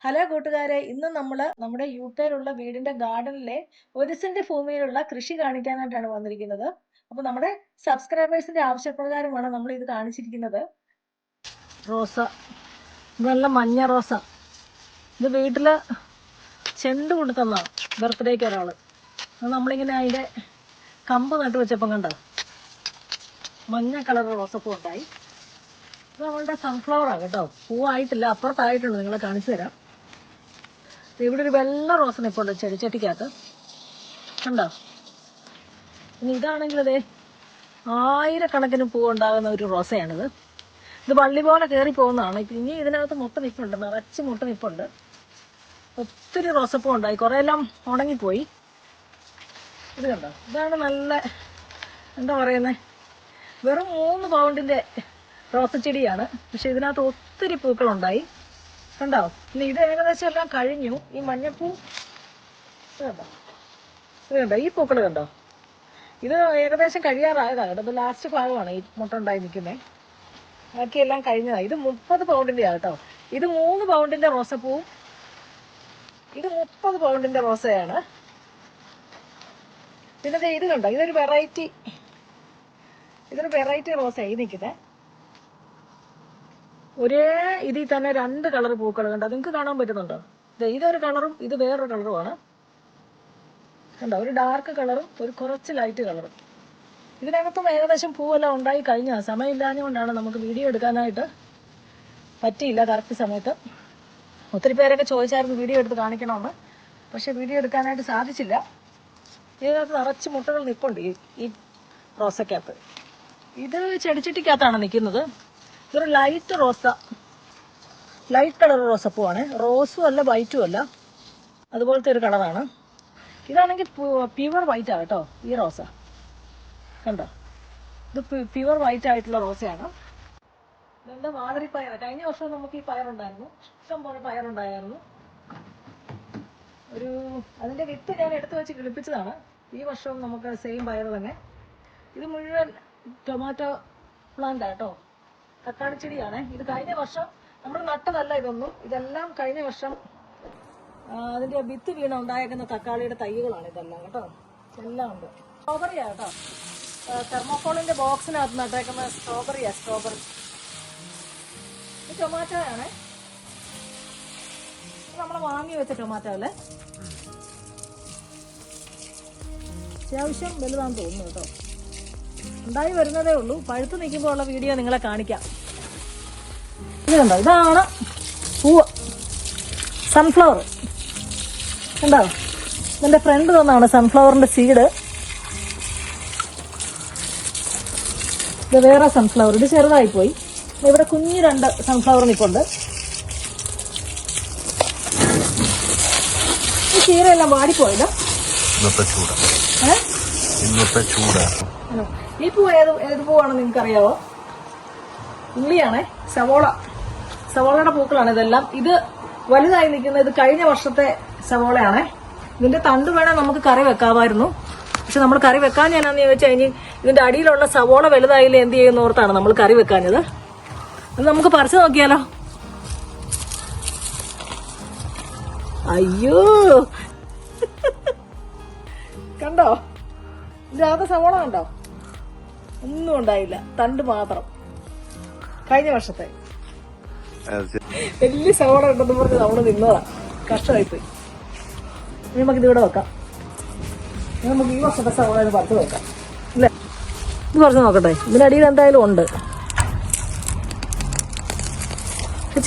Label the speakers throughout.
Speaker 1: Hello കൂട്ടുകാരെ, ഇന്ന് നമ്മൾ നമ്മുടെ യൂട്ടയിലുള്ള വീടിന്റെ ഗാർഡനിലെ 1 സെന്റ് ഭൂമിയിലുള്ള കൃഷി കാണിക്കാനായിട്ടാണ് വന്നിരിക്കുന്നത്. അപ്പോൾ നമ്മുടെ സബ്സ്ക്രൈബേഴ്സിന്റെ ആവശ്യപ്രകാരമാണ് നമ്മൾ ഇത് കാണിച്ചിരിക്കുന്നത്. റോസ, നല്ല മഞ്ഞ റോസ. ഇത് വീട്ടില് ചെണ്ട് കൊണ്ട് തന്നാണ് ബർത്ത്ഡേക്ക് ഒരാള്. അത് നമ്മളിങ്ങനെ അതിന്റെ കമ്പ് നട്ടു വെച്ചപ്പം കണ്ടോ, മഞ്ഞ കളർ റോസപ്പൂ ഉണ്ടായി. ഇത് നമ്മളുടെ സൺഫ്ലവറാണ് കേട്ടോ, പൂവായിട്ടില്ല, അപ്പുറത്തായിട്ടുണ്ട്, നിങ്ങളെ കാണിച്ചു തരാം. ഇവിടെ ഒരു വെള്ള റോസ നിൽപ്പുണ്ട് ചെടിച്ചട്ടിക്കകത്ത്, കണ്ടോ. ഇനി ഇതാണെങ്കിൽ അതേ ആയിരക്കണക്കിന് പൂ ഉണ്ടാകുന്ന ഒരു റോസയാണിത്. ഇത് വള്ളി പോലെ കയറി പോകുന്നതാണ്. ഇനി ഇതിനകത്ത് മുട്ട നിൽപ്പുണ്ട്, നിറച്ച് മുട്ട നിൽപ്പുണ്ട്. ഒത്തിരി റോസപ്പൂ ഉണ്ടായി, കുറേ എല്ലാം ഉണങ്ങിപ്പോയി. ഇത് കണ്ടോ, ഇതാണ് നല്ല, എന്താ പറയുന്നത്, വെറും 3 പൗണ്ടിൻ്റെ റോസച്ചെടിയാണ്. പക്ഷെ ഇതിനകത്ത് ഒത്തിരി പൂക്കളുണ്ടായി, കണ്ടോ. ഇനി ഇത് ഏകദേശം എല്ലാം കഴിഞ്ഞു. ഈ മഞ്ഞപ്പൂ കണ്ടോ, ഇത് കണ്ടോ, ഈ പൂക്കൾ കണ്ടോ, ഇത് ഏകദേശം കഴിയാറായതാണ് കേട്ടോ. ഇത് ലാസ്റ്റ് ഭാഗമാണ് ഈ മുട്ട ഉണ്ടായി നിൽക്കുന്നത്. ബാക്കിയെല്ലാം കഴിഞ്ഞതാണ്. ഇത് 30 പൗണ്ടിൻ്റെ കേട്ടോ. ഇത് 3 പൗണ്ടിൻ്റെ റോസപ്പൂവും ഇത് 30 പൗണ്ടിൻ്റെ റോസയാണ്. പിന്നെ ഇത് കണ്ടോ, ഇതൊരു വെറൈറ്റി റോസയായി നിൽക്കുന്നത്. ഒരേ ഇതിൽ തന്നെ 2 കളർ പൂക്കൾ കണ്ടോ, നിങ്ങൾക്ക് കാണാൻ പറ്റുന്നുണ്ടോ. ഇതൊരു കളറും ഇത് വേറൊരു കളറുമാണ് കണ്ടോ. ഒരു ഡാർക്ക് കളറും ഒരു കുറച്ച് ലൈറ്റ് കളറും. ഇതിനകത്തും ഏകദേശം പൂവെല്ലാം ഉണ്ടായി കഴിഞ്ഞ, സമയമില്ലാഞ്ഞുകൊണ്ടാണ് നമുക്ക് വീഡിയോ എടുക്കാനായിട്ട് പറ്റിയില്ല കറക്റ്റ് സമയത്ത്. ഒത്തിരി പേരൊക്കെ ചോദിച്ചായിരുന്നു വീഡിയോ എടുത്ത് കാണിക്കണമെന്ന്, പക്ഷെ വീഡിയോ എടുക്കാനായിട്ട് സാധിച്ചില്ല. ഇതിനകത്ത് നിറച്ച് മുട്ടകൾ നിൽപ്പുണ്ട് ഈ റോസക്കകത്ത്. ഇത് ചെടിച്ചട്ടിക്കകത്താണ് നിൽക്കുന്നത്. ഇതൊരു ലൈറ്റ് റോസ, ലൈറ്റ് കളർ റോസപ്പൂവാണ്. റോസും അല്ല വൈറ്റും അല്ല, അതുപോലത്തെ ഒരു കളറാണ്. ഇതാണെങ്കിൽ പ്യുവർ വൈറ്റ് ആണ് കേട്ടോ ഈ റോസ, കണ്ടോ. ഇത് പ്യുവർ വൈറ്റ് ആയിട്ടുള്ള റോസയാണ്. ഇതെന്താ മാതിരിപ്പയർ. കഴിഞ്ഞ വർഷം നമുക്ക് ഈ പയറുണ്ടായിരുന്നു, ഇഷ്ടം പോലെ പയറുണ്ടായിരുന്നു. അതിന്റെ വിത്ത് ഞാൻ എടുത്തു വെച്ച് കിളിപ്പിച്ചതാണ്. ഈ വർഷവും നമുക്ക് സെയിം പയർ തന്നെ. ഇത് മുഴുവൻ ടൊമാറ്റോ പ്ലാന്റ് കേട്ടോ, തക്കാളി ചെടിയാണ്. ഇത് കഴിഞ്ഞ വർഷം നമ്മൾ നട്ടതല്ല ഇതൊന്നും, ഇതെല്ലാം കഴിഞ്ഞ വർഷം അതിന്റെ വിത്ത് വീണ് ഉണ്ടായേക്കുന്ന തക്കാളിയുടെ തൈകളാണ് ഇതെല്ലാം കേട്ടോ. എല്ലാം ഉണ്ട്. സ്ട്രോബെറിയാ കേട്ടോ, തെർമോക്കോളിന്റെ ബോക്സിനകത്ത് നട്ടേക്കുന്ന സ്ട്രോബെറി. ഇത് ടൊമാറ്റോ ആണ്, നമ്മൾ വാങ്ങി വെച്ച ടൊമാറ്റോ അല്ലേ. അത്യാവശ്യം വലുതാണെന്ന് തോന്നുന്നു കേട്ടോ. ഉണ്ടായി വരുന്നതേ ഉള്ളൂ. പഴുത്ത് നിൽക്കുമ്പോൾ ഉള്ള വീഡിയോ നിങ്ങളെ കാണിക്കാം. ഇത് കണ്ടോ, ഇതാണ് പൂവ്, സൺഫ്ലവർ കണ്ടോ. എൻ്റെ ഫ്രണ്ട് തന്നാണ് സൺഫ്ലവറിന്റെ സീഡ്. ഇത് വേറെ സൺഫ്ലവർ, ഇത് ചെറുതായിപ്പോയി. ഇവിടെ കുഞ്ഞ് 2 സൺഫ്ലവർ നിൽപ്പുണ്ട്. ഈ ചീരയെല്ലാം വാടിപ്പോയില്ല. ഈ പൂ ഏത് പൂവാണ് നിങ്ങൾക്ക് അറിയാവോ? ഉള്ളിയാണേ, സവോളയുടെ പൂക്കളാണ് ഇതെല്ലാം. ഇത് വലുതായി നിൽക്കുന്നത്, ഇത് കഴിഞ്ഞ വർഷത്തെ സവോളയാണേ. ഇതിന്റെ തണ്ട് വേണേൽ നമുക്ക് കറി വെക്കാമായിരുന്നു, പക്ഷെ നമ്മൾ കറി വെക്കാൻ ഞാനാന്ന് ചോദിച്ചാൽ കഴിഞ്ഞ് ഇതിന്റെ അടിയിലുള്ള സവോള വലുതായില്ലേ എന്ത് ചെയ്യുന്ന ഓർത്താണ് നമ്മൾ കറി വെക്കാഞ്ഞത്. അത് നമുക്ക് പറിച്ചു നോക്കിയാലോ. അയ്യോ കണ്ടോ, ഇതിനകത്ത് സവോള കണ്ടോ, ഒന്നും ഉണ്ടായില്ല, തണ്ട് മാത്രം. കഴിഞ്ഞ വർഷത്തെ വലിയ സവോള ഉണ്ടെന്ന് പറഞ്ഞ് നമ്മള് നിന്നതാ, കഷ്ടമായിപ്പോയി. നമുക്കിതിവിടെ വെക്കാം. നമുക്ക് ഈ വർഷത്തെ സവോള പറിച്ച് വെക്കാം അല്ലേ. ഇത് പറിച്ച് നോക്കട്ടെ, ഇതിനടിയിൽ എന്തായാലും ഉണ്ട്.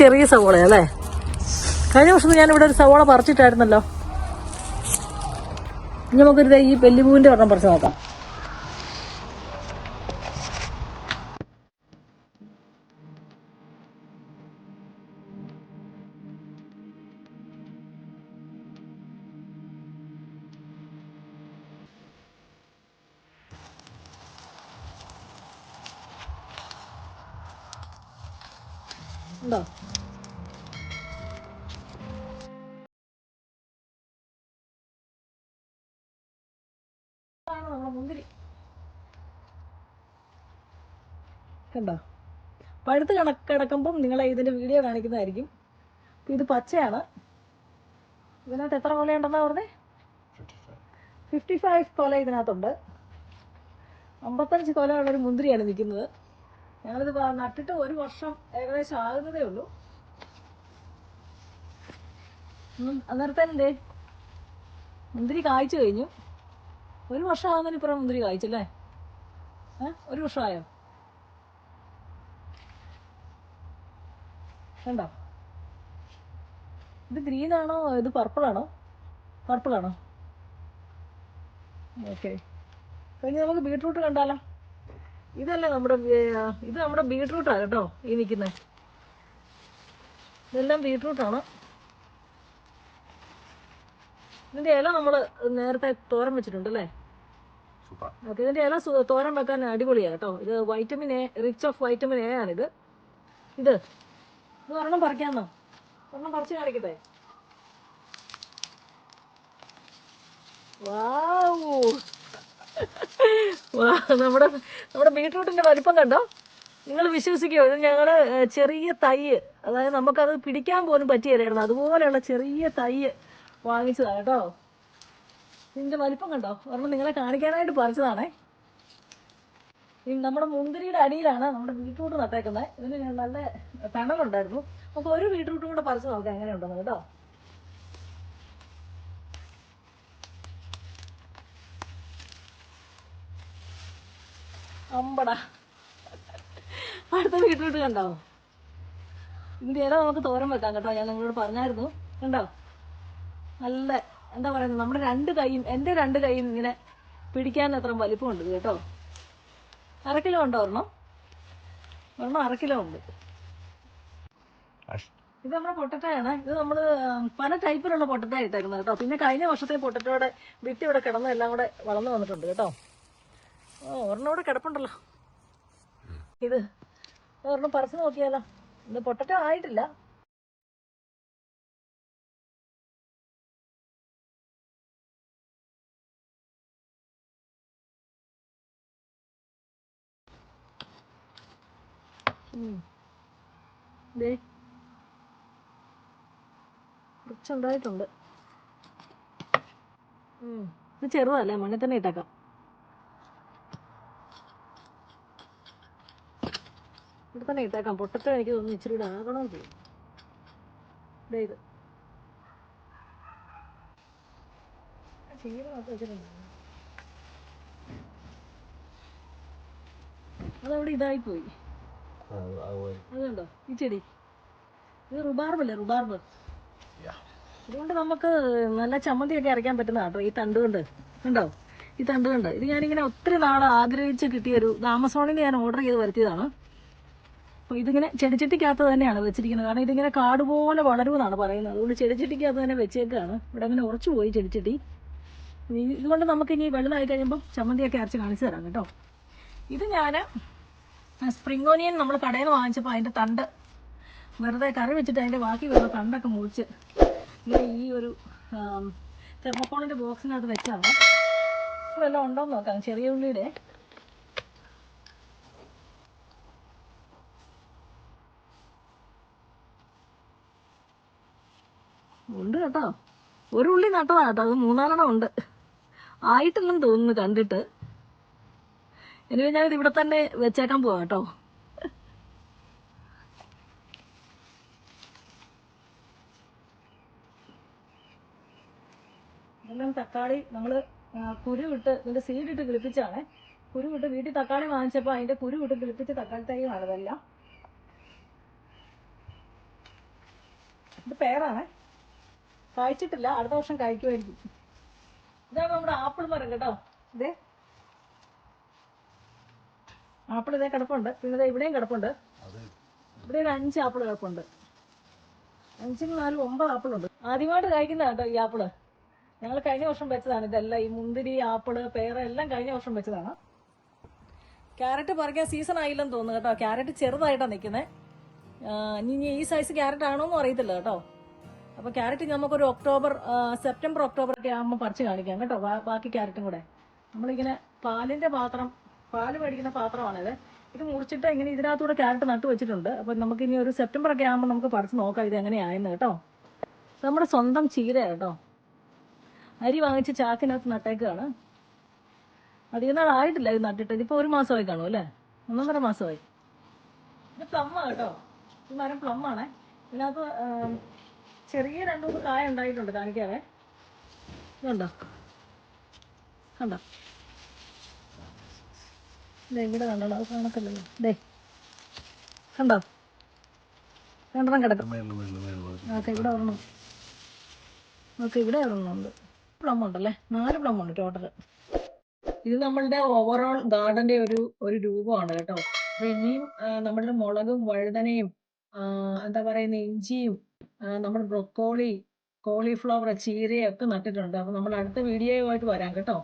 Speaker 1: ചെറിയ സവോളയല്ലേ. കഴിഞ്ഞ വർഷത്തെ ഞാനിവിടെ ഒരു സവോള പറിച്ചിട്ടായിരുന്നല്ലോ. ഇനി നമുക്കൊരു ഈ പെല്ലിപ്പൂവിന്റെ ഒരെണ്ണം പറിച്ച് നോക്കാം. ഉണ്ടോ, നമ്മളെ മുന്തിരി കണ്ടോ. പഴുത്ത് കിടക്കുമ്പം നിങ്ങളെ ഇതിന്റെ വീഡിയോ കാണിക്കുന്നതായിരിക്കും. ഇത് പച്ചയാണ്, ഇതിനകത്ത് എത്ര കൊലയുണ്ടെന്നാ പറഞ്ഞേ? 55 കൊല ഇതിനകത്തുണ്ട്. 55 കൊലയുള്ളൊരു മുന്തിരിയാണ് നിൽക്കുന്നത്. ഞങ്ങളിത് നട്ടിട്ട് 1 വർഷം ഏകദേശം ആകുന്നതേ ഉള്ളൂ. അന്നേരത്തേനെ മുന്തിരി കായ്ച്ചു കഴിഞ്ഞു. 1 വർഷം ആകുന്നതിന് ഇപ്പുറം മുന്തിരി കായ്ച്ചല്ലേ? 1 വർഷമായോ? കണ്ടോ? ഇത് ഗ്രീനാണോ ഇത് പർപ്പിളാണോ? പർപ്പിളാണോ? ഓക്കെ. കഴിഞ്ഞ് നമുക്ക് ബീട്രൂട്ട് കണ്ടാലോ? ഇതല്ലേ നമ്മുടെ ഇത് നമ്മുടെ ബീട്രൂട്ടാണ് കേട്ടോ ഈ നിൽക്കുന്നത്. ഇതെല്ലാം ബീട്രൂട്ടാണ്. ഇതിൻ്റെ ഇല നമ്മൾ നേരത്തെ തോരൻ വെച്ചിട്ടുണ്ടല്ലേ? ഓക്കെ. ഇതിൻ്റെ ഇല തോരൻ വെക്കാൻ അടിപൊളിയാണ് കേട്ടോ. ഇത് vitamin A, rich of vitamin A ആണിത്. ഇത് ഒരെണ്ണം പറിക്കാമെന്നോ? ഒരെണ്ണം പറിച്ച് കാണിക്കട്ടെ? നമ്മുടെ നമ്മുടെ ബീട്രൂട്ടിന്റെ വലിപ്പം കണ്ടോ? നിങ്ങൾ വിശ്വസിക്കുമോ? ഇത് ഞങ്ങൾ ചെറിയ തൈ, അതായത് നമുക്കത് പിടിക്കാൻ പോലും പറ്റിയില്ലായിരുന്നു, അതുപോലെയുള്ള ചെറിയ തൈ വാങ്ങിച്ചതാണ് കേട്ടോ. ഇതിന്റെ വലിപ്പം കണ്ടോ? ഒരെണ്ണം നിങ്ങളെ കാണിക്കാനായിട്ട് പറിച്ചതാണേ. നമ്മുടെ മുന്തിരിയുടെ അടിയിലാണ് നമ്മുടെ ബീട്രൂട്ട് നട്ടേക്കുന്നത്. ഇതിന് നല്ല തണലുണ്ടായിരുന്നു. നമുക്ക് ഒരു ബീട്രൂട്ടും കൂടെ പറിച്ച് നോക്കാം എങ്ങനെയുണ്ടെന്ന് കേട്ടോ. അമ്പടാ, അടുത്ത ബീട്രൂട്ട് കണ്ടോ? ഇതിൻ്റെ ഇല നമുക്ക് തോരൻ വെക്കാം കേട്ടോ. ഞാൻ നിങ്ങളോട് പറഞ്ഞായിരുന്നു. കണ്ടോ? നല്ല എന്താ പറയുന്നത്, നമ്മുടെ 2 കൈയും, എൻ്റെ 2 കൈയും ഇങ്ങനെ പിടിക്കാൻ അത്ര വലിപ്പമുണ്ട് കേട്ടോ. 1/2 കിലോ ഉണ്ടോ ഒരെണ്ണം? 1/2 കിലോ ഉണ്ട്. ഇത് നമ്മുടെ പൊട്ടറ്റയാണ്. ഇത് നമ്മൾ പല ടൈപ്പിലുള്ള പൊട്ടറ്റ ഇട്ടേക്കുന്നത് കേട്ടോ. പിന്നെ കഴിഞ്ഞ വർഷത്തെ പൊട്ടറ്റോടെ വിത്ത് ഇവിടെ കിടന്ന് എല്ലാം കൂടെ വളർന്നു വന്നിട്ടുണ്ട് കേട്ടോ. ഒരെണ്ണം ഇവിടെ കിടപ്പുണ്ടല്ലോ. ഇത് ഒരെണ്ണം പറിച്ച് നോക്കിയാലോ? ഇത് പൊട്ടറ്റോ ആയിട്ടില്ല. കുറച്ചുണ്ടായിട്ടുണ്ട്. ഇത് ചെറുതല്ലേ, മണ്ണിൽ തന്നെ ഇട്ടേക്കാം. ഇവിടെ തന്നെ ഇട്ടേക്കാം. പൊട്ടറ്റോ എനിക്ക് തോന്നുന്നു ഇച്ചിരി കൂടെ ആകണമെന്ന് തോന്നുന്നു. ഇത് അതവിടെ ഇതായിപ്പോയി. അതുകൊണ്ടോ ഈ ചെടി? ഇത് റുബാർബല്ലേ? റുബാർബ്. ഇതുകൊണ്ട് നമുക്ക് നല്ല ചമ്മന്തിയൊക്കെ അരയ്ക്കാൻ പറ്റുന്ന കേട്ടോ ഈ തണ്ട് കൊണ്ട്. ഉണ്ടോ ഈ തണ്ട് കൊണ്ട്? ഇത് ഞാനിങ്ങനെ ഒത്തിരി നാൾ ആഗ്രഹിച്ച് കിട്ടിയൊരു, ആമസോണിൽ ഞാൻ ഓർഡർ ചെയ്ത് വരുത്തിയതാണ്. അപ്പോൾ ഇതിങ്ങനെ ചെടിച്ചട്ടിക്കകത്ത് തന്നെയാണ് വെച്ചിരിക്കുന്നത്. കാരണം ഇതിങ്ങനെ കാട് പോലെ വളരുമെന്നാണ് പറയുന്നത്. അതുകൊണ്ട് ചെടിച്ചട്ടിക്കകത്ത് തന്നെ വെച്ചേക്കാണ്. ഇവിടെ അങ്ങനെ ഉറച്ചു പോയി ചെടിച്ചട്ടി. ഇതുകൊണ്ട് നമുക്ക് ഇനി വെള്ളമായി കഴിയുമ്പം ചമ്മന്തിയൊക്കെ അരച്ച് കാണിച്ചു തരാം കേട്ടോ. ഇത് ഞാൻ സ്പ്രിംഗ് ഓനിയൻ നമ്മൾ കടയിൽ നിന്ന് വാങ്ങിച്ചപ്പോൾ അതിൻ്റെ തണ്ട് വെറുതെ കറി വെച്ചിട്ട് അതിൻ്റെ ബാക്കി വരുന്ന തണ്ടൊക്കെ മുറിച്ച് ഇങ്ങനെ ഈ ഒരു തെർമോക്കോളിൻ്റെ ബോക്സിനകത്ത് വെച്ചാണ്. വല്ലതും ഉണ്ടോയെന്ന് നോക്കാം. ചെറിയ ഉള്ളിയുടെ ഉണ്ട് കേട്ടോ. ഒരു ഉള്ളി നട്ടതാണ് കേട്ടോ. അത് 3-4 ഉണ്ട്. ആയിട്ടില്ലെന്ന് തോന്നുന്നു കണ്ടിട്ട്. എനിവേ ഞാനിത് ഇവിടെ തന്നെ വെച്ചേക്കാൻ പോവാം കേട്ടോ. ഇതെല്ലാം തക്കാളി നമ്മൾ കുരുവിട്ട് ഇതിൻ്റെ സീഡിട്ട് കിളിപ്പിച്ചാണ്. കുരുവിട്ട് വീട്ടിൽ തക്കാളി വാങ്ങിച്ചപ്പോൾ അതിൻ്റെ കുരുവിട്ട് കിളിപ്പിച്ച് തക്കാളി തൈകളാണ് ഇതെല്ലാം. ഇത് പേരാണ്, കായ്ച്ചിട്ടില്ല. അടുത്ത വർഷം കായ്ക്കുമായിരിക്കും. ഇതാണ് നമ്മുടെ ആപ്പിൾ മരം കേട്ടോ. ഇതേ ആപ്പിൾ ഇതേ കിടപ്പുണ്ട്. പിന്നെ ഇതേ ഇവിടെയും കിടപ്പുണ്ട്. ഇവിടെ ഒരു 5 ആപ്പിൾ കിടപ്പുണ്ട്. 5 4 9 ആപ്പിളുണ്ട്. ആദ്യമായിട്ട് കായ്ക്കുന്ന കേട്ടോ ഈ ആപ്പിള്. ഞങ്ങൾ കഴിഞ്ഞ വർഷം വെച്ചതാണ് ഇതെല്ലാം. ഈ മുന്തിരി, ആപ്പിള്, പേര എല്ലാം കഴിഞ്ഞ വർഷം വെച്ചതാണ്. ക്യാരറ്റ് പറിക്കാൻ സീസൺ ആയില്ലെന്ന് തോന്നുന്നു കേട്ടോ. ക്യാരറ്റ് ചെറുതായിട്ടാണ് നിൽക്കുന്നത്. ഇനി ഈ സൈസ് ക്യാരറ്റ് ആണോ എന്നും അറിയത്തില്ല കേട്ടോ. അപ്പോൾ ക്യാരറ്റ് നമുക്കൊരു സെപ്റ്റംബർ ഒക്ടോബർ ഒക്കെ ആകുമ്പോൾ പറിച്ച് കാണിക്കാം കേട്ടോ. ബാക്കി ക്യാരറ്റും കൂടെ. നമ്മളിങ്ങനെ പാല് മേടിക്കുന്ന പാത്രമാണിത്. ഇത് മുറിച്ചിട്ട് ഇങ്ങനെ ഇതിനകത്തൂടെ ക്യാരറ്റ് നട്ട് വെച്ചിട്ടുണ്ട്. അപ്പോൾ നമുക്കിനി ഒരു സെപ്റ്റംബർ ഒക്കെ ആകുമ്പോൾ നമുക്ക് പറിച്ച് നോക്കാം ഇത് എങ്ങനെയായെന്ന് കേട്ടോ. നമ്മുടെ സ്വന്തം ചീര കേട്ടോ. അരി വാങ്ങിച്ച് ചാക്കിനകത്ത് നട്ടേക്കാണ്. അധികം നാളായിട്ടില്ല ഇത് നട്ടിട്ട്. ഇതിപ്പോൾ 1 മാസമായി കാണും അല്ലേ, 1.5 മാസമായി. ഇത് പ്ലമ്മാണ് കേട്ടോ, ഈ മരം പ്ലമ്മാണേ. ഇതിനകത്ത് ചെറിയ 2-3 കായ ഉണ്ടായിട്ടുണ്ട്, കാണിക്കാവേ. ഇതുണ്ടോ, കണ്ടോ? ദേ ഇവിടെ കണ്ടോ, അത് കാണത്തില്ലല്ലോ. ദേ കണ്ടോ, 2 കിടക്കും. ഓക്കെ, ഇവിടെ ഒരെണ്ണം. ഓക്കെ, ഇവിടെ ഒരെണ്ണമുണ്ട്. പ്ലം ഉണ്ടല്ലേ, 4 പ്ലം ഉണ്ട് ടോട്ടൽ. ഇത് നമ്മളുടെ ഓവറോൾ ഗാർഡന്റെ ഒരു രൂപമാണ് കേട്ടോ. അപ്പൊ ഇനിയും നമ്മളുടെ മുളകും വഴുതനയും എന്താ പറയുന്ന ഇഞ്ചിയും നമ്മുടെ ബ്രൊക്കോളി, കോളിഫ്ലവർ, ചീരയും ഒക്കെ നട്ടിട്ടുണ്ട്. അപ്പൊ നമ്മൾ അടുത്ത വീഡിയോയുമായിട്ട് വരാം കേട്ടോ.